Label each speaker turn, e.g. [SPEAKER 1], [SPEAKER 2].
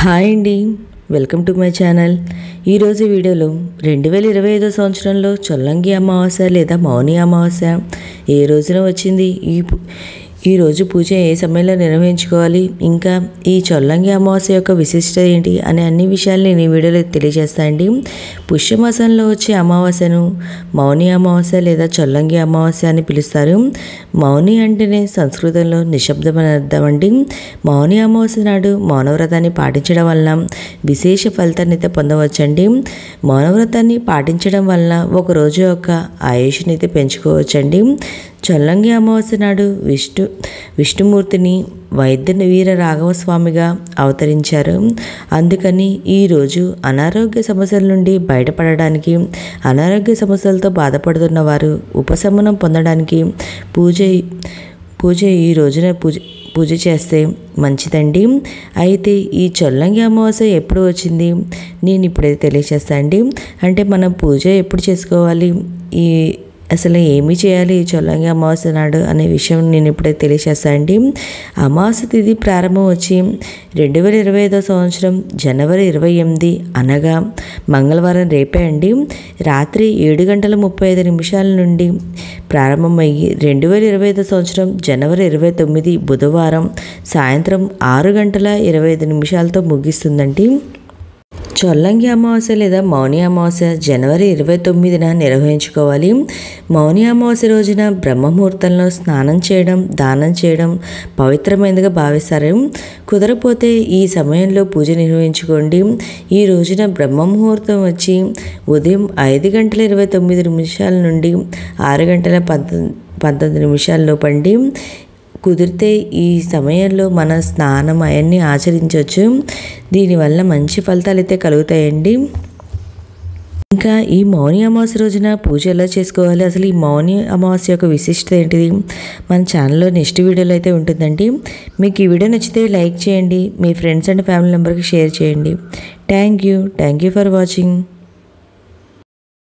[SPEAKER 1] Hi అండి, welcome to my channel. ఈరోజు వీడియోలో 2025 సంవత్సరంలో చొల్లంగి అమావాస్య లేదా మౌని అమావాస్య ఏ రోజున వచ్చింది, ఈ రోజు పూజ ఏ సమయంలో నిర్వహించుకోవాలి, ఇంకా ఈ చొల్లంగి అమావాస్య యొక్క విశిష్టత ఏంటి అనే అన్ని విషయాలు నేను ఈ వీడియోలో తెలియజేస్తానండి. పుష్యమాసంలో వచ్చే అమావాస్యను మౌని అమావాస్య లేదా చొల్లంగి అమావాస్య అని పిలుస్తారు. మౌని అంటేనే సంస్కృతంలో నిశ్శబ్దం అని అర్థం అండి. మౌని అమావాస్య నాడు మౌనవ్రతాన్ని పాటించడం వలన విశేష ఫలితాన్ని అయితే పొందవచ్చండి. మౌనవ్రతాన్ని పాటించడం వలన ఒక రోజు యొక్క ఆయుష్ని అయితే పెంచుకోవచ్చండి. చొల్లంగి అమావాస్య నాడు విష్ణుమూర్తిని వైద్య వీర రాఘవ స్వామిగా అవతరించారు. అందుకని ఈరోజు అనారోగ్య సమస్యల నుండి బయటపడడానికి, అనారోగ్య సమస్యలతో బాధపడుతున్న వారు ఉపశమనం పొందడానికి పూజ ఈ రోజున పూజ చేస్తే మంచిదండి. అయితే ఈ చొల్లంగి అమావాస్య ఎప్పుడు వచ్చింది నేను ఇప్పుడైతే తెలియజేస్తాను అండి. అంటే మనం పూజ ఎప్పుడు చేసుకోవాలి, అసలు ఏమి చేయాలి ఈ చొల్లంగి అమావాస్య నాడు అనే విషయం నేను ఇప్పుడైతే తెలియజేస్తానండి. అమావాస్య తిథి ప్రారంభం వచ్చి 2025 సంవత్సరం జనవరి 28 అనగా మంగళవారం రేపే అండి. రాత్రి 7:35 నుండి ప్రారంభమయ్యి 2025 సంవత్సరం జనవరి 29 బుధవారం సాయంత్రం 6:25 ముగిస్తుందండి. చొల్లంగి అమావాస్య లేదా మౌని అమావాస్య జనవరి 29న నిర్వహించుకోవాలి. మౌని అమావాస్య రోజున బ్రహ్మముహూర్తంలో స్నానం చేయడం, దానం చేయడం పవిత్రమైనదిగా భావిస్తారు. కుదరపోతే ఈ సమయంలో పూజ నిర్వహించుకోండి. ఈ రోజున బ్రహ్మముహూర్తం వచ్చి ఉదయం 5:29 నుండి 6:19 పండి. కుదిరితే ఈ సమయంలో మన స్నానం అవన్నీ ఆచరించవచ్చు. దీనివల్ల మంచి ఫలితాలు అయితే కలుగుతాయండి. ఇంకా ఈ మౌని అమావాస్య రోజున పూజ ఎలా చేసుకోవాలి, అసలు ఈ మౌని అమావాస్య యొక్క విశిష్టత ఏంటిది మన ఛానల్లో నెక్స్ట్ వీడియోలో అయితే ఉంటుందండి. మీకు ఈ వీడియో నచ్చితే లైక్ చేయండి, మీ ఫ్రెండ్స్ అండ్ ఫ్యామిలీ మెంబర్కి షేర్ చేయండి. Thank you for watching.